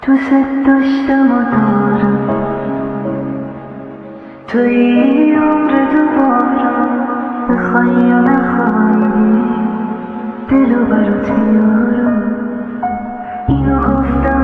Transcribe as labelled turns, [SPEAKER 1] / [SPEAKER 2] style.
[SPEAKER 1] دوست داشتم و دارم توی عمر دوبارم، بخوای یا نخوای دلو برات میارم. اینو گفتم